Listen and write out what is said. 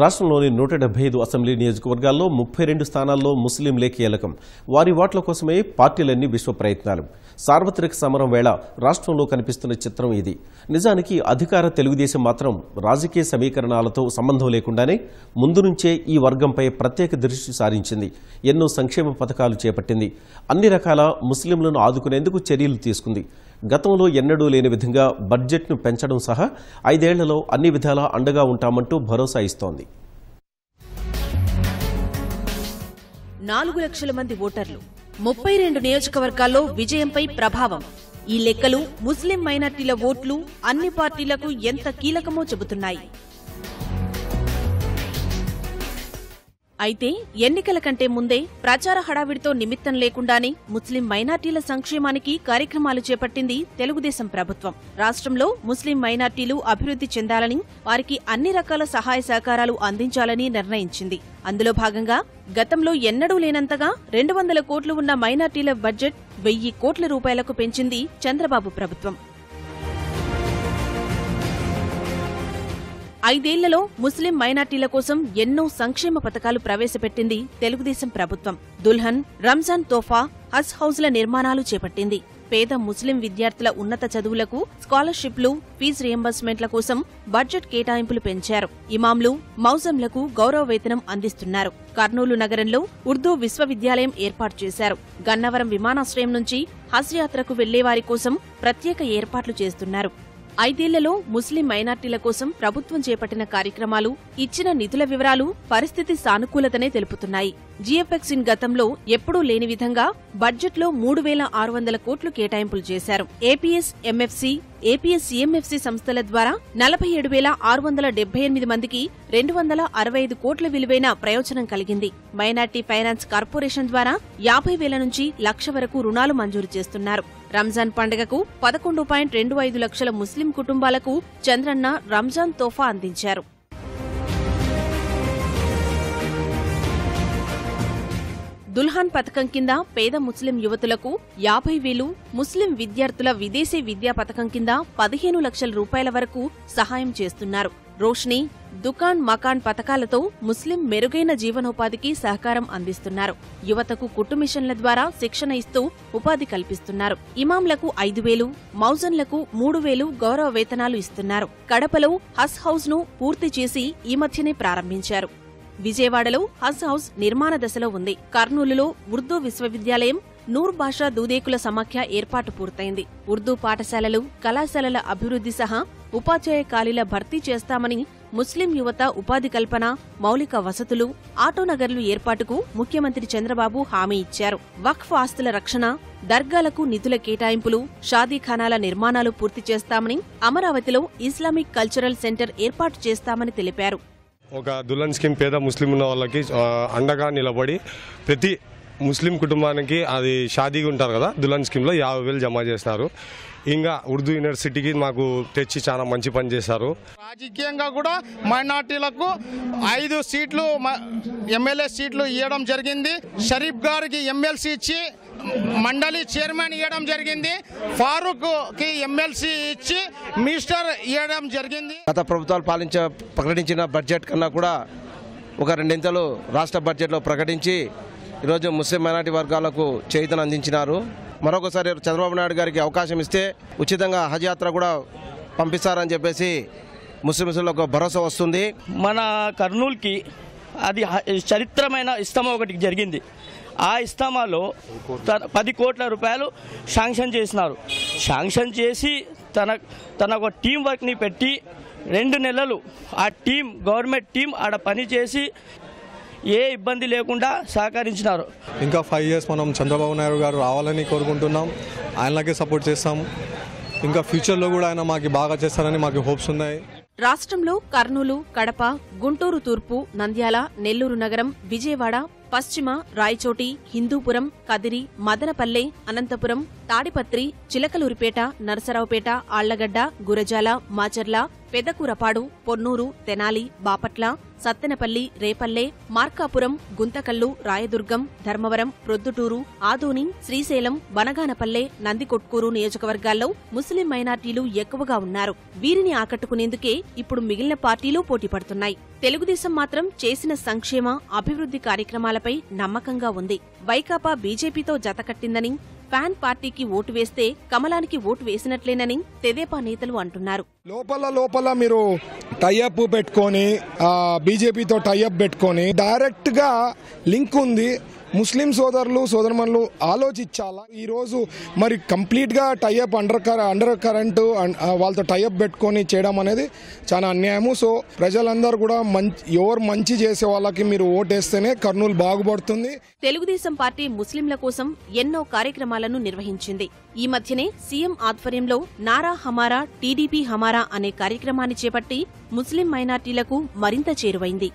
రాష్ట్రంలోని 175 అసెంబ్లీ నియోజకవర్గాల్లో 32 స్థానాల్లో ముస్లింలే కీలకం. వారి ఓట్ల కోసమే పార్టీలన్నీ విశ్వ ప్రయత్నాలు. సార్వత్రిక సమరం వేళ రాష్ట్రంలో కనిపిస్తున్న చిత్రం ఇది. నిజానికి అధికార తెలుగుదేశం మాత్రం రాజకీయ సమీకరణాలతో సంబంధం లేకుండానే ముందు నుంచే ఈ వర్గంపై ప్రత్యేక దృష్టి సారించింది. ఎన్నో సంక్షేమ పథకాలు చేపట్టింది. అన్ని రకాల ముస్లింలను ఆదుకునేందుకు చర్యలు తీసుకుంది. గతంలో ఎన్నడూ లేని విధంగా బడ్జెట్ను పెంచడం సహా 5 ఏళ్లలో అన్ని విధాలా అండగా ఉంటామంటూ భరోసా ఇస్తోంది. 4 లక్షల మంది ఓటర్లు, 32 నియోజకవర్గాల్లో విజయంపై ప్రభావం. ఈ లెక్కలు ముస్లిం మైనార్టీల ఓట్లు అన్ని పార్టీలకు ఎంత కీలకమో చెబుతున్నాయి. అయితే ఎన్నికల కంటే ముందే ప్రచార హడావిడితో నిమిత్తం లేకుండానే ముస్లిం మైనార్టీల సంక్షేమానికి కార్యక్రమాలు చేపట్టింది తెలుగుదేశం ప్రభుత్వం. రాష్ట్రంలో ముస్లిం మైనార్టీలు అభివృద్ధి చెందాలని, వారికి అన్ని రకాల సహాయ సహకారాలు అందించాలని నిర్ణయించింది. అందులో భాగంగా గతంలో ఎన్నడూ లేనంతగా 200 కోట్లు ఉన్న మైనార్టీల బడ్జెట్ 1000 కోట్ల రూపాయలకు పెంచింది చంద్రబాబు ప్రభుత్వం. 5 ఏళ్లలో ముస్లిం మైనార్టీల కోసం ఎన్నో సంక్షేమ పథకాలు ప్రవేశపెట్టింది తెలుగుదేశం ప్రభుత్వం. దుల్హన్, రంజాన్ తోఫా, హజ్ హౌజ్ల నిర్మాణాలు చేపట్టింది. పేద ముస్లిం విద్యార్థుల ఉన్నత చదువులకు స్కాలర్షిప్లు, ఫీజు రియంబర్స్మెంట్ల కోసం బడ్జెట్ కేటాయింపులు పెంచారు. ఇమాంలు, మౌజంలకు గౌరవ వేతనం అందిస్తున్నారు. కర్నూలు నగరంలో ఉర్దూ విశ్వవిద్యాలయం ఏర్పాటు చేశారు. గన్నవరం విమానాశ్రయం నుంచి హజ్ యాత్రకు వెళ్లేవారి కోసం ప్రత్యేక ఏర్పాట్లు చేస్తున్నారు. 5 ఏళ్లలో ముస్లిం మైనార్టీల కోసం ప్రభుత్వం చేపట్టిన కార్యక్రమాలు, ఇచ్చిన నిధుల వివరాలు పరిస్థితి సానుకూలతనే తెలుపుతున్నాయి. జీఎఫ్ఎక్స్ ఇన్ గతంలో ఎప్పుడూ లేని విధంగా బడ్జెట్లో 3600 కోట్లు కేటాయింపులు చేశారు. ఏపీఎస్ ఎంఎఫ్సీ, ఏపీఎస్ సీఎంఎఫ్సీ సంస్థల ద్వారా 47,678 మందికి 265 కోట్ల విలువైన ప్రయోజనం కలిగింది. మైనార్టీ ఫైనాన్స్ కార్పొరేషన్ ద్వారా 50,000 నుంచి 1,00,000 వరకు రుణాలు మంజూరు చేస్తున్నారు. రంజాన్ పండుగకు 11.25 లక్షల ముస్లిం కుటుంబాలకు చంద్రన్న రంజాన్ తోఫా అందించారు. దుల్హాన్ పథకం కింద పేద ముస్లిం యువతులకు 50,000, ముస్లిం విద్యార్థుల విదేశీ విద్యా పథకం కింద 15 లక్షల రూపాయల వరకు సహాయం చేస్తున్నారు. రోష్ని, దుకాన్ మకాన్ పథకాలతో ముస్లిం మెరుగైన జీవనోపాధికి సహకారం అందిస్తున్నారు. యువతకు కుట్టు మిషన్ల ద్వారా శిక్షణ ఇస్తూ ఉపాధి కల్పిస్తున్నారు. ఇమాంలకు 5,000, మౌజన్లకు 3,000 గౌరవ వేతనాలు ఇస్తున్నారు. కడపలో హజ్ హౌజ్ ను పూర్తి చేసి ఈ మధ్యనే ప్రారంభించారు. విజయవాడలో హజ్ హౌజ్ నిర్మాణ దశలో ఉంది. కర్నూలులో ఉర్దూ విశ్వవిద్యాలయం, నూర్ భాషా దూదేకుల సమాఖ్య ఏర్పాటు పూర్తయింది. ఉర్దూ పాఠశాలలు, కళాశాలల అభివృద్ధి సహా ఉపాధ్యాయ ఖాళీల భర్తీ చేస్తామని, ముస్లిం యువత ఉపాధి కల్పన, మౌలిక వసతులు, ఆటోనగర్లు ఏర్పాటుకు ముఖ్యమంత్రి చంద్రబాబు హామీ ఇచ్చారు. వక్ఫ్ ఆస్తుల రక్షణ, దర్గాలకు నిధుల కేటాయింపులు, షాదీఖానాల నిర్మాణాలు పూర్తి చేస్తామని, అమరావతిలో ఇస్లామిక్ కల్చరల్ సెంటర్ ఏర్పాటు చేస్తామని తెలిపారు. ఒక దుల్హన్ స్కీమ్ పేద ముస్లిం ఉన్న వాళ్ళకి అండగా నిలబడి ప్రతి ముస్లిం కుటుంబానికి అది షాదీగా ఉంటారు కదా, దుల్హన్ స్కీమ్లో 50,000 జమ చేస్తారు. ఇంకా ఉర్దూ యూనివర్సిటీకి మాకు తెచ్చి చాలా మంచి పని చేశారు. రాజకీయంగా కూడా మైనార్టీలకు 5 సీట్లు ఎమ్మెల్యే సీట్లు ఇవ్వడం జరిగింది. షరీఫ్ గారికి ఎమ్మెల్సీ ఇచ్చి మండలి చైర్మన్ ఇవ్వడం జరిగింది. ఫారూక్ కి ఎమ్మెల్సీ ఇచ్చి మినిస్టర్ ఇవ్వడం జరిగింది. గత ప్రభుత్వాలు ప్రకటించిన బడ్జెట్ కన్నా కూడా ఒక 2 ఇంతలు రాష్ట్ర బడ్జెట్లో ప్రకటించి ఈరోజు ముస్లిం మైనార్టీ వర్గాలకు చేయూతను అందించినారు. మరొకసారి చంద్రబాబు నాయుడు గారికి అవకాశం ఇస్తే ఉచితంగా హజ్ యాత్ర కూడా పంపిస్తారని చెప్పేసి ముస్లింలకు భరోసా వస్తుంది. మన కర్నూలుకి అది చరిత్రమైన ఇస్తమా ఒకటి జరిగింది. ఆ ఇస్తమాలో 10 కోట్ల రూపాయలు శాంక్షన్ చేసినారు. శాంక్షన్ చేసి తన ఒక టీం వర్క్ని పెట్టి 2 నెలలు ఆ టీం, గవర్నమెంట్ టీం ఆడ పని చేసి ఏ ఇబ్బంది లేకుండా సహకరించినారు. ఇంకా 5 ఇయర్స్ మనం చంద్రబాబు నాయుడు గారు రావాలని కోరుకుంటున్నాం. ఆయనకే సపోర్ట్ చేస్తాం. ఇంకా ఫ్యూచర్లో కూడా ఆయన మాకు బాగా చేస్తారని మాకు హోప్స్ ఉన్నాయి. రాష్ట్రంలో కర్నూలు, కడప, గుంటూరు తూర్పు, నంద్యాల, నెల్లూరు నగరం, విజయవాడ, పశ్చిమ, రాయచోటి, హిందూపురం, కదిరి, మదనపల్లె, అనంతపురం, తాడిపత్రి, చిలకలూరిపేట, నరసరావుపేట, ఆళ్లగడ్డ, గురజాల, మాచర్ల, పెదకూరపాడు, పొన్నూరు, తెనాలి, బాపట్ల, సత్తెనపల్లి, రేపల్లె, మార్కాపురం, గుంతకల్లు, రాయదుర్గం, ధర్మవరం, ప్రొద్దుటూరు, ఆదోని, శ్రీశైలం, బనగానపల్లె, నందికొట్కూరు నియోజకవర్గాల్లో ముస్లిం మైనార్టీలు ఎక్కువగా ఉన్నారు. వీరిని ఆకట్టుకునేందుకే ఇప్పుడు మిగిలిన పార్టీలు పోటీపడుతున్నాయి. తెలుగుదేశం మాత్రం చేసిన సంక్షేమ, అభివృద్ధి కార్యక్రమాలపై నమ్మకంగా ఉంది. వైకాపా బీజేపీతో జతకట్టిందని, ఫ్యాన్ పార్టీకి ఓటు వేస్తే కమలానికి ఓటు వేసినట్లేనని తెదేపా నేతలు అంటున్నారు. లోపల మీరు టైఅప్ పెట్టుకొని బీజేపీతో టైఅప్ పెట్టుకొని డైరెక్ట్ గా లింక్ ఉంది. ముస్లిం సోదరులు సోదరుమణులు ఆలోచించాలా. ఈరోజు మరి కంప్లీట్గా టైఅప్ అండర్ కరెంటు వాళ్ళతో టైఅప్ పెట్టుకొని చేయడం అనేది చాలా అన్యాయము. సో ప్రజలందరూ కూడా ఎవరు మంచి చేసే వాళ్ళకి మీరు ఓటేస్తేనే కర్నూలు బాగుపడుతుంది. తెలుగుదేశం పార్టీ ముస్లింల కోసం ఎన్నో కార్యక్రమాలను నిర్వహించింది. ఈ మధ్యనే సీఎం ఆధ్వర్యంలో నారా హమారా, టీడీపీ హమారా అనే కార్యక్రమాన్ని చేపట్టి ముస్లిం మైనార్టీలకు మరింత చేరువైంది.